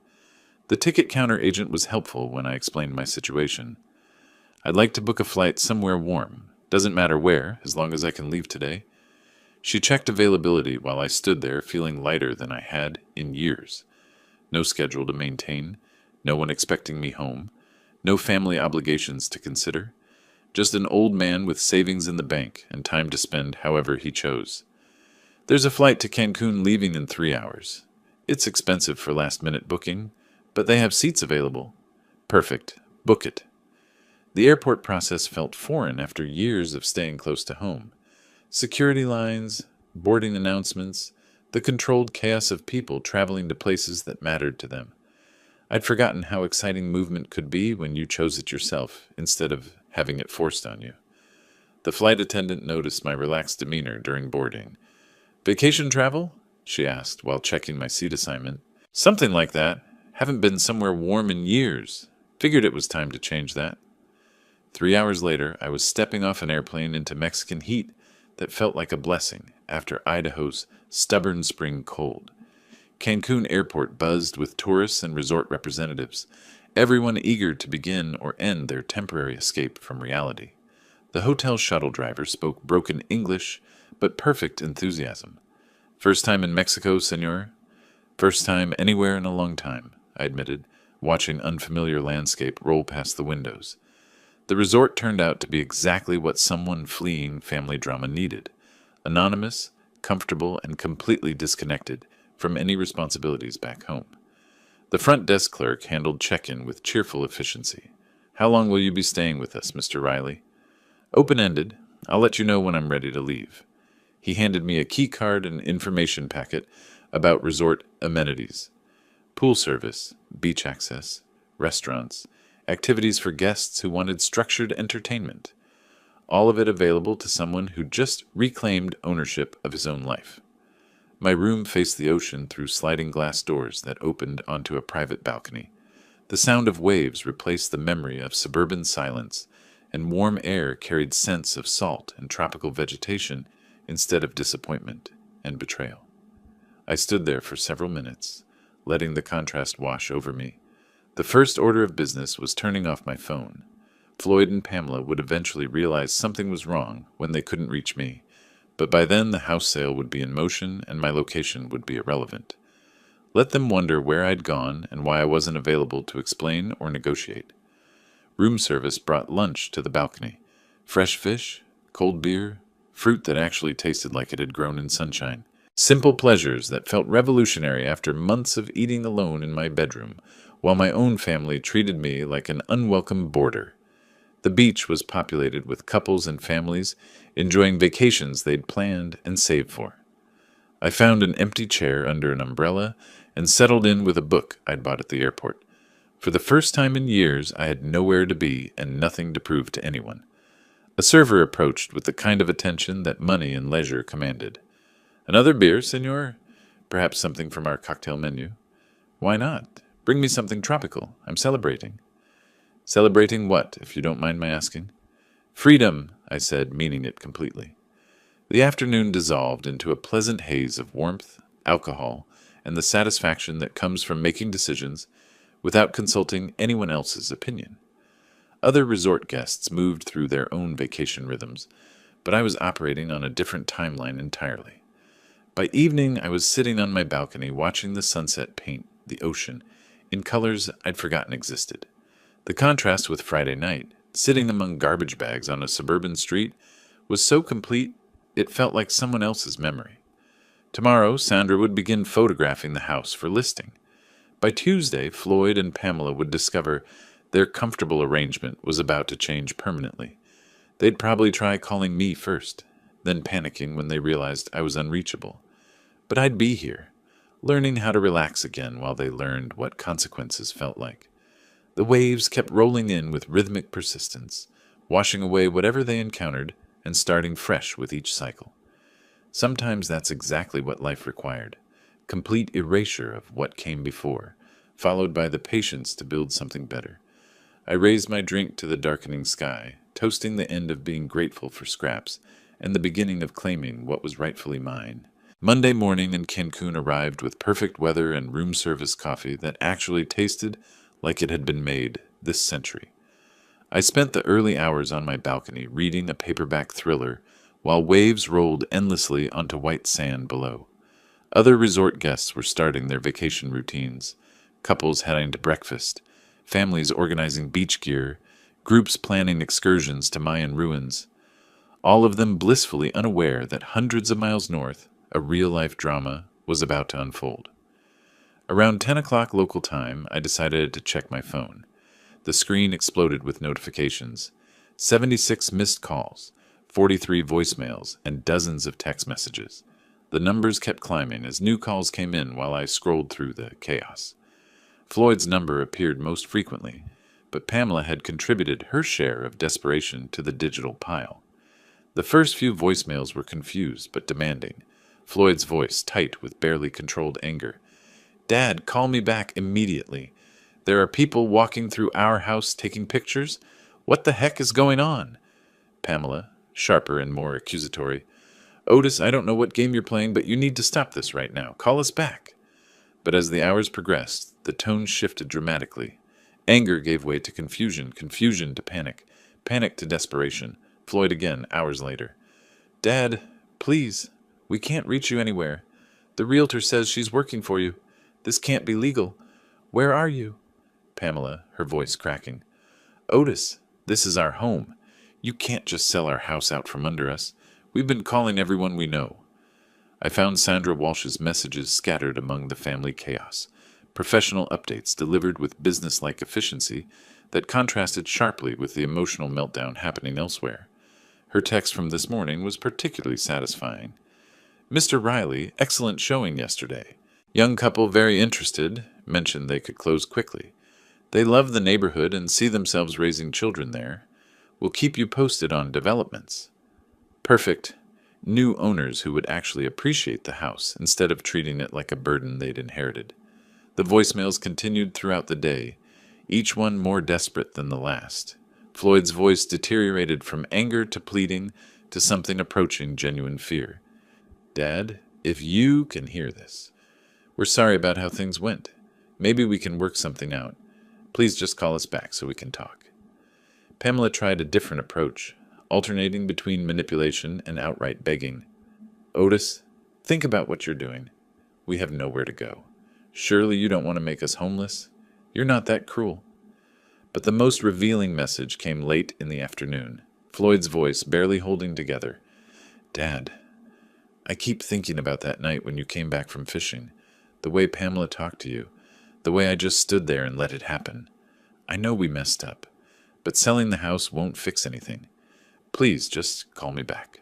The ticket counter agent was helpful when I explained my situation. I'd like to book a flight somewhere warm. Doesn't matter where, as long as I can leave today. She checked availability while I stood there feeling lighter than I had in years. No schedule to maintain, no one expecting me home, no family obligations to consider, just an old man with savings in the bank and time to spend however he chose. There's a flight to Cancun leaving in 3 hours. It's expensive for last-minute booking, but they have seats available. Perfect. Book it. The airport process felt foreign after years of staying close to home. Security lines, boarding announcements, the controlled chaos of people traveling to places that mattered to them. I'd forgotten how exciting movement could be when you chose it yourself, instead of having it forced on you. The flight attendant noticed my relaxed demeanor during boarding. "Vacation travel?" she asked while checking my seat assignment. "Something like that. Haven't been somewhere warm in years. Figured it was time to change that." 3 hours later, I was stepping off an airplane into Mexican heat that felt like a blessing after Idaho's stubborn spring cold. Cancun Airport buzzed with tourists and resort representatives, everyone eager to begin or end their temporary escape from reality. The hotel shuttle driver spoke broken English, but perfect enthusiasm. "First time in Mexico, senor?" "First time anywhere in a long time," I admitted, watching unfamiliar landscape roll past the windows. The resort turned out to be exactly what someone fleeing family drama needed. Anonymous, comfortable, and completely disconnected from any responsibilities back home. The front desk clerk handled check-in with cheerful efficiency. "How long will you be staying with us, Mr. Riley?" "Open-ended. I'll let you know when I'm ready to leave." He handed me a key card and information packet about resort amenities. Pool service, beach access, restaurants, activities for guests who wanted structured entertainment. All of it available to someone who just reclaimed ownership of his own life. My room faced the ocean through sliding glass doors that opened onto a private balcony. The sound of waves replaced the memory of suburban silence, and warm air carried scents of salt and tropical vegetation instead of disappointment and betrayal. I stood there for several minutes, letting the contrast wash over me. The first order of business was turning off my phone. Floyd and Pamela would eventually realize something was wrong when they couldn't reach me, but by then the house sale would be in motion and my location would be irrelevant. Let them wonder where I'd gone and why I wasn't available to explain or negotiate. Room service brought lunch to the balcony. Fresh fish, cold beer, fruit that actually tasted like it had grown in sunshine. Simple pleasures that felt revolutionary after months of eating alone in my bedroom, while my own family treated me like an unwelcome boarder. The beach was populated with couples and families enjoying vacations they'd planned and saved for. I found an empty chair under an umbrella and settled in with a book I'd bought at the airport. For the first time in years, I had nowhere to be and nothing to prove to anyone. A server approached with the kind of attention that money and leisure commanded. "Another beer, senor? Perhaps something from our cocktail menu?" "Why not? Bring me something tropical. I'm celebrating." "Celebrating what, if you don't mind my asking?" "Freedom," I said, meaning it completely. The afternoon dissolved into a pleasant haze of warmth, alcohol, and the satisfaction that comes from making decisions without consulting anyone else's opinion. Other resort guests moved through their own vacation rhythms, but I was operating on a different timeline entirely. By evening, I was sitting on my balcony watching the sunset paint the ocean in colors I'd forgotten existed. The contrast with Friday night, sitting among garbage bags on a suburban street, was so complete it felt like someone else's memory. Tomorrow, Sandra would begin photographing the house for listing. By Tuesday, Floyd and Pamela would discover their comfortable arrangement was about to change permanently. They'd probably try calling me first, then panicking when they realized I was unreachable. But I'd be here, learning how to relax again while they learned what consequences felt like. The waves kept rolling in with rhythmic persistence, washing away whatever they encountered and starting fresh with each cycle. Sometimes that's exactly what life required: complete erasure of what came before, followed by the patience to build something better. I raised my drink to the darkening sky, toasting the end of being grateful for scraps and the beginning of claiming what was rightfully mine. Monday morning in Cancun arrived with perfect weather and room service coffee that actually tasted like it had been made this century. I spent the early hours on my balcony reading a paperback thriller while waves rolled endlessly onto white sand below. Other resort guests were starting their vacation routines: couples heading to breakfast, families organizing beach gear, groups planning excursions to Mayan ruins, all of them blissfully unaware that hundreds of miles north, a real-life drama was about to unfold. Around 10 o'clock local time, I decided to check my phone. The screen exploded with notifications: 76 missed calls, 43 voicemails, and dozens of text messages. The numbers kept climbing as new calls came in while I scrolled through the chaos. Floyd's number appeared most frequently, but Pamela had contributed her share of desperation to the digital pile. The first few voicemails were confused but demanding, Floyd's voice tight with barely controlled anger. "Dad, call me back immediately. There are people walking through our house taking pictures. What the heck is going on?" Pamela, sharper and more accusatory: "Otis, I don't know what game you're playing, but you need to stop this right now. Call us back." But as the hours progressed, the tone shifted dramatically. Anger gave way to confusion, confusion to panic, panic to desperation. Floyd again, hours later: "Dad, please, we can't reach you anywhere. The realtor says she's working for you. This can't be legal. Where are you?" Pamela, her voice cracking: "Otis, this is our home. You can't just sell our house out from under us. We've been calling everyone we know." I found Sandra Walsh's messages scattered among the family chaos, professional updates delivered with business-like efficiency that contrasted sharply with the emotional meltdown happening elsewhere. Her text from this morning was particularly satisfying. "Mr. Riley, excellent showing yesterday. Young couple very interested, mentioned they could close quickly. They love the neighborhood and see themselves raising children there. Will keep you posted on developments. Perfect. New owners who would actually appreciate the house instead of treating it like a burden they'd inherited." The voicemails continued throughout the day, each one more desperate than the last. Floyd's voice deteriorated from anger to pleading to something approaching genuine fear. "Dad, if you can hear this, we're sorry about how things went. Maybe we can work something out. Please just call us back so we can talk." Pamela tried a different approach, alternating between manipulation and outright begging. "Otis, think about what you're doing. We have nowhere to go. Surely you don't want to make us homeless? You're not that cruel." But the most revealing message came late in the afternoon, Floyd's voice barely holding together. "Dad, I keep thinking about that night when you came back from fishing, the way Pamela talked to you, the way I just stood there and let it happen. I know we messed up, but selling the house won't fix anything. Please just call me back."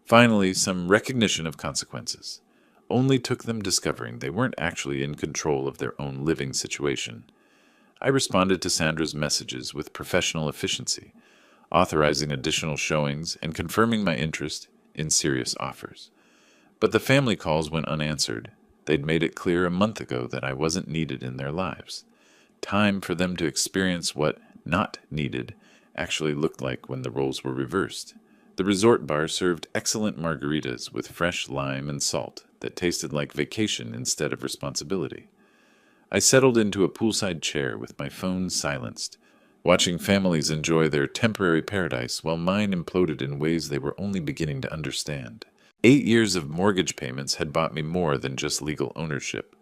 Finally, some recognition of consequences. Only took them discovering they weren't actually in control of their own living situation. I responded to Sandra's messages with professional efficiency, authorizing additional showings and confirming my interest in serious offers. But the family calls went unanswered. They'd made it clear a month ago that I wasn't needed in their lives. Time for them to experience what not needed actually looked like when the roles were reversed. The resort bar served excellent margaritas with fresh lime and salt that tasted like vacation instead of responsibility. I settled into a poolside chair with my phone silenced, watching families enjoy their temporary paradise while mine imploded in ways they were only beginning to understand. 8 years of mortgage payments had bought me more than just legal ownership.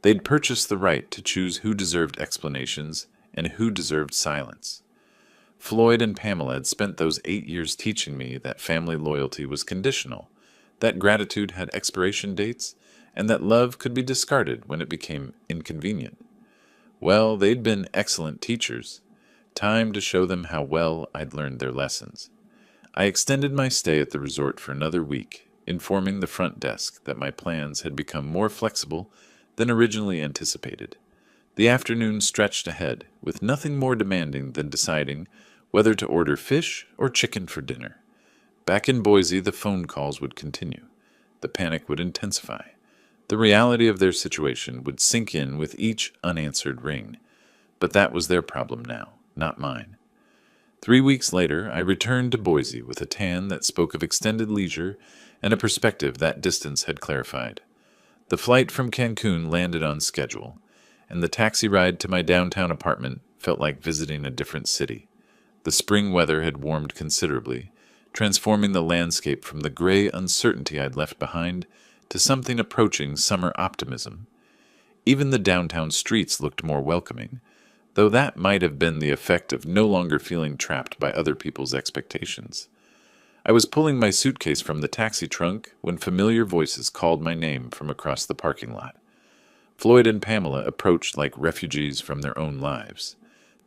They'd purchased the right to choose who deserved explanations and who deserved silence. Floyd and Pamela had spent those 8 years teaching me that family loyalty was conditional, that gratitude had expiration dates, and that love could be discarded when it became inconvenient. Well, they'd been excellent teachers. Time to show them how well I'd learned their lessons. I extended my stay at the resort for another week, informing the front desk that my plans had become more flexible than originally anticipated. The afternoon stretched ahead, with nothing more demanding than deciding whether to order fish or chicken for dinner. Back in Boise, the phone calls would continue. The panic would intensify. The reality of their situation would sink in with each unanswered ring. But that was their problem now, not mine. 3 weeks later, I returned to Boise with a tan that spoke of extended leisure and a perspective that distance had clarified. The flight from Cancun landed on schedule, and the taxi ride to my downtown apartment felt like visiting a different city. The spring weather had warmed considerably, transforming the landscape from the gray uncertainty I'd left behind to something approaching summer optimism. Even the downtown streets looked more welcoming, though that might have been the effect of no longer feeling trapped by other people's expectations. I was pulling my suitcase from the taxi trunk when familiar voices called my name from across the parking lot. Floyd and Pamela approached like refugees from their own lives.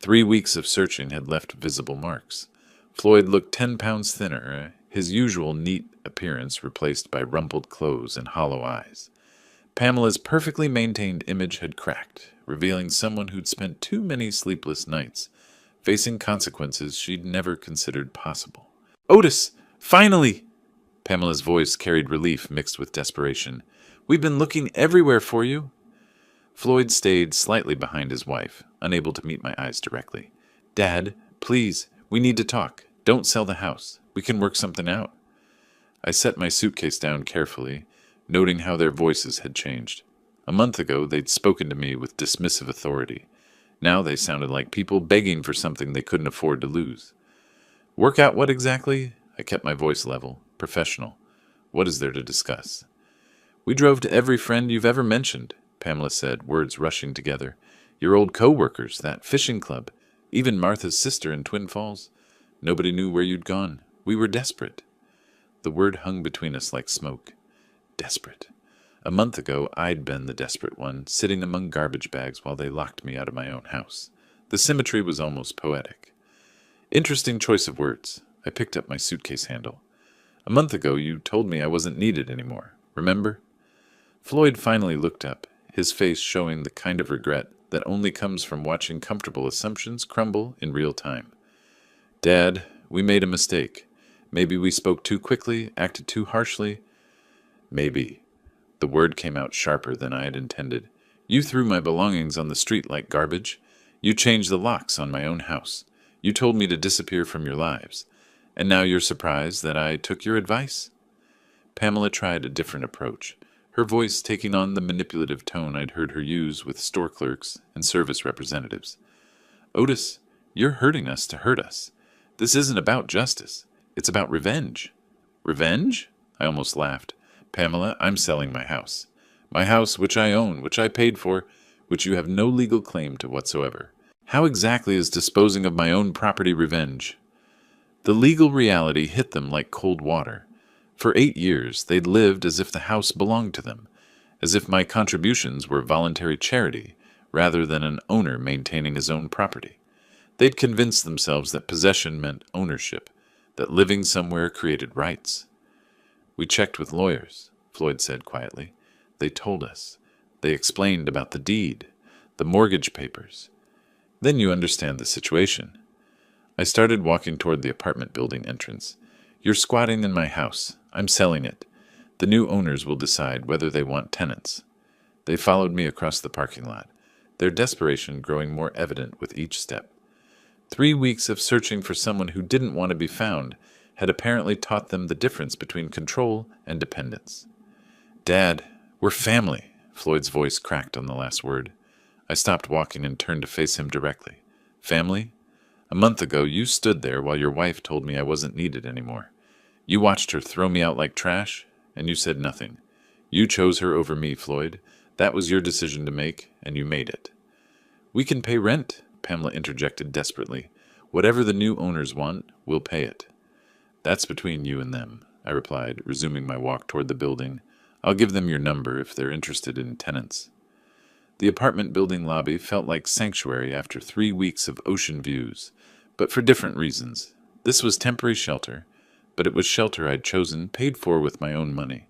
3 weeks of searching had left visible marks. Floyd looked 10 pounds thinner, his usual neat appearance replaced by rumpled clothes and hollow eyes. Pamela's perfectly maintained image had cracked, revealing someone who'd spent too many sleepless nights, facing consequences she'd never considered possible. "Otis! Finally!" Pamela's voice carried relief mixed with desperation. "We've been looking everywhere for you." Floyd stayed slightly behind his wife, unable to meet my eyes directly. "Dad, please, we need to talk. Don't sell the house. We can work something out." I set my suitcase down carefully, noting how their voices had changed. A month ago, they'd spoken to me with dismissive authority. Now they sounded like people begging for something they couldn't afford to lose. "Work out what exactly?" I kept my voice level, professional. "What is there to discuss?" "We drove to every friend you've ever mentioned," Pamela said, words rushing together. "Your old co-workers, that fishing club, even Martha's sister in Twin Falls. Nobody knew where you'd gone. We were desperate." The word hung between us like smoke. Desperate. A month ago, I'd been the desperate one, sitting among garbage bags while they locked me out of my own house. The symmetry was almost poetic. Interesting choice of words. I picked up my suitcase handle. "A month ago, you told me I wasn't needed anymore. Remember?" Floyd finally looked up, his face showing the kind of regret that only comes from watching comfortable assumptions crumble in real time. "Dad, we made a mistake. Maybe we spoke too quickly, acted too harshly." "Maybe." The word came out sharper than I had intended. "You threw my belongings on the street like garbage. You changed the locks on my own house. You told me to disappear from your lives. And now you're surprised that I took your advice?" Pamela tried a different approach, her voice taking on the manipulative tone I'd heard her use with store clerks and service representatives. "Otis, you're hurting us to hurt us. This isn't about justice. It's about revenge." "Revenge?" I almost laughed. "Pamela, I'm selling my house. My house, which I own, which I paid for, which you have no legal claim to whatsoever. How exactly is disposing of my own property revenge?" The legal reality hit them like cold water. For 8 years, they'd lived as if the house belonged to them, as if my contributions were voluntary charity, rather than an owner maintaining his own property. They'd convinced themselves that possession meant ownership, that living somewhere created rights. "We checked with lawyers," Floyd said quietly. "They told us. They explained about the deed, the mortgage papers. Then you understand the situation." I started walking toward the apartment building entrance. "You're squatting in my house. I'm selling it. The new owners will decide whether they want tenants." They followed me across the parking lot, their desperation growing more evident with each step. 3 weeks of searching for someone who didn't want to be found had apparently taught them the difference between control and dependence. "Dad, we're family," Floyd's voice cracked on the last word. I stopped walking and turned to face him directly. "Family? A month ago, you stood there while your wife told me I wasn't needed anymore. You watched her throw me out like trash, and you said nothing. You chose her over me, Floyd. That was your decision to make, and you made it." "We can pay rent," Pamela interjected desperately. "Whatever the new owners want, we'll pay it." "That's between you and them," I replied, resuming my walk toward the building. "I'll give them your number if they're interested in tenants." The apartment building lobby felt like sanctuary after 3 weeks of ocean views, but for different reasons. This was temporary shelter, but it was shelter I'd chosen, paid for with my own money,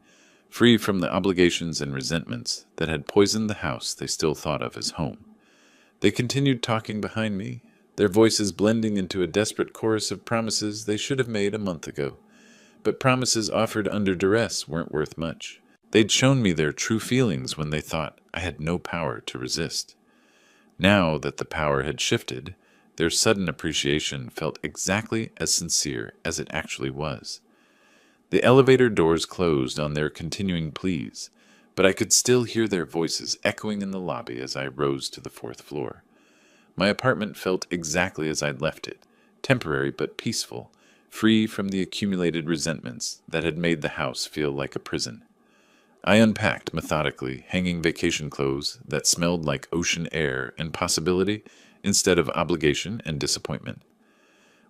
free from the obligations and resentments that had poisoned the house they still thought of as home. They continued talking behind me, their voices blending into a desperate chorus of promises they should have made a month ago. But promises offered under duress weren't worth much. They'd shown me their true feelings when they thought I had no power to resist. Now that the power had shifted, their sudden appreciation felt exactly as sincere as it actually was. The elevator doors closed on their continuing pleas, but I could still hear their voices echoing in the lobby as I rose to the fourth floor. My apartment felt exactly as I'd left it, temporary but peaceful, free from the accumulated resentments that had made the house feel like a prison. I unpacked methodically, hanging vacation clothes that smelled like ocean air and possibility instead of obligation and disappointment.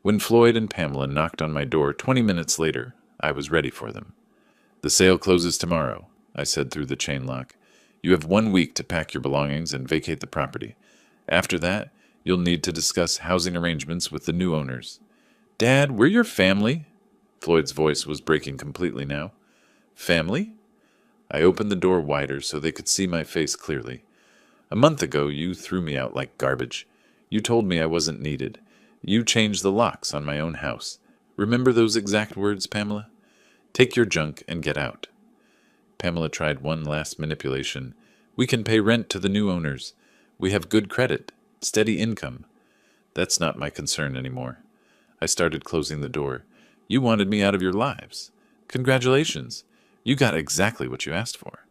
When Floyd and Pamela knocked on my door 20 minutes later, I was ready for them. "The sale closes tomorrow," I said through the chain lock. "You have 1 week to pack your belongings and vacate the property. After that, you'll need to discuss housing arrangements with the new owners." "Dad, we're your family." Floyd's voice was breaking completely now. "Family?" I opened the door wider so they could see my face clearly. "A month ago, you threw me out like garbage. You told me I wasn't needed. You changed the locks on my own house. Remember those exact words, Pamela? Take your junk and get out." Pamela tried one last manipulation. "We can pay rent to the new owners. We have good credit, steady income." "That's not my concern anymore." I started closing the door. "You wanted me out of your lives. Congratulations. You got exactly what you asked for."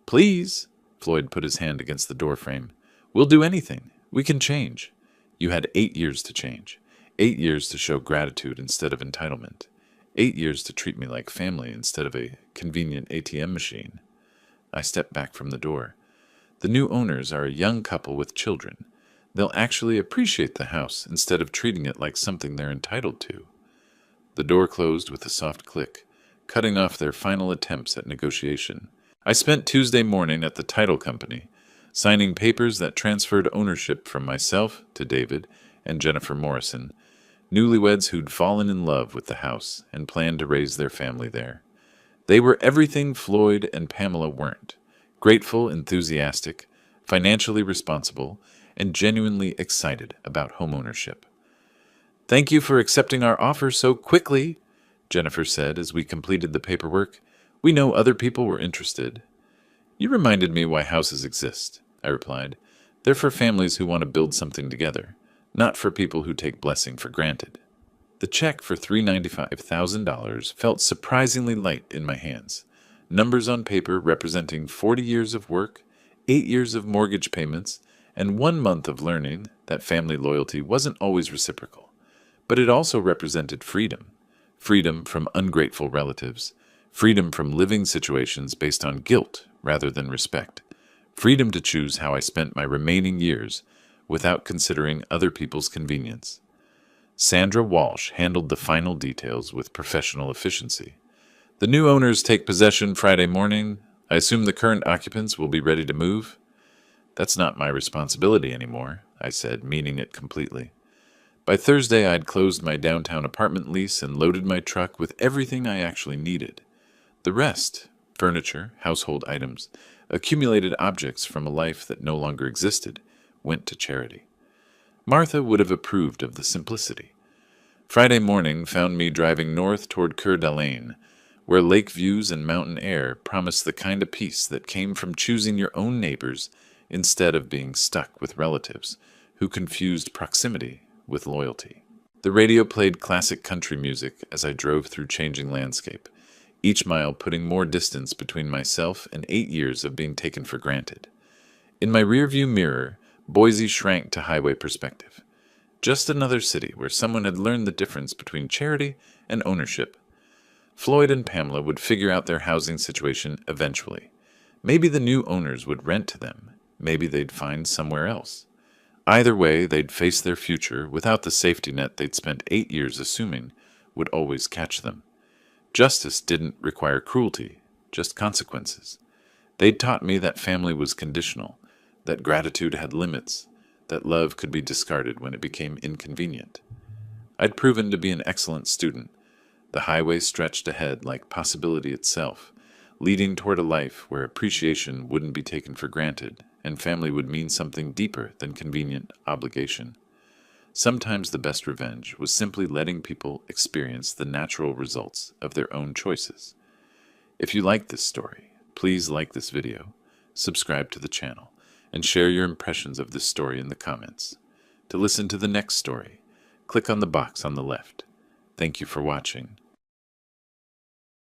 "Please," Floyd put his hand against the doorframe. "We'll do anything. We can change. You had 8 years to change. 8 years to show gratitude instead of entitlement. 8 years to treat me like family instead of a convenient ATM machine." I stepped back from the door. "The new owners are a young couple with children. They'll actually appreciate the house instead of treating it like something they're entitled to." The door closed with a soft click, cutting off their final attempts at negotiation. I spent Tuesday morning at the title company, signing papers that transferred ownership from myself to David and Jennifer Morrison, newlyweds who'd fallen in love with the house and planned to raise their family there. They were everything Floyd and Pamela weren't: grateful, enthusiastic, financially responsible, and genuinely excited about homeownership. "Thank you for accepting our offer so quickly," Jennifer said as we completed the paperwork. "We know other people were interested." "You reminded me why houses exist," I replied. "They're for families who want to build something together, not for people who take blessing for granted." The check for $395,000 felt surprisingly light in my hands. Numbers on paper representing 40 years of work, 8 years of mortgage payments, and 1 month of learning that family loyalty wasn't always reciprocal. But it also represented freedom. Freedom from ungrateful relatives. Freedom from living situations based on guilt rather than respect. Freedom to choose how I spent my remaining years without considering other people's convenience. Sandra Walsh handled the final details with professional efficiency. "The new owners take possession Friday morning. I assume the current occupants will be ready to move?" "That's not my responsibility anymore," I said, meaning it completely. By Thursday, I'd closed my downtown apartment lease and loaded my truck with everything I actually needed. The rest, furniture, household items, accumulated objects from a life that no longer existed, went to charity. Martha would have approved of the simplicity. Friday morning found me driving north toward Coeur d'Alene, where lake views and mountain air promised the kind of peace that came from choosing your own neighbors instead of being stuck with relatives who confused proximity with loyalty. The radio played classic country music as I drove through changing landscape, each mile putting more distance between myself and 8 years of being taken for granted. In my rearview mirror, Boise shrank to highway perspective. Just another city where someone had learned the difference between charity and ownership. Floyd and Pamela would figure out their housing situation eventually. Maybe the new owners would rent to them. Maybe they'd find somewhere else. Either way, they'd face their future without the safety net they'd spent 8 years assuming would always catch them. Justice didn't require cruelty, just consequences. They'd taught me that family was conditional, that gratitude had limits, that love could be discarded when it became inconvenient. I'd proven to be an excellent student. The highway stretched ahead like possibility itself, leading toward a life where appreciation wouldn't be taken for granted and family would mean something deeper than convenient obligation. Sometimes the best revenge was simply letting people experience the natural results of their own choices. If you like this story, please like this video, subscribe to the channel, and share your impressions of this story in the comments. To listen to the next story, click on the box on the left. Thank you for watching.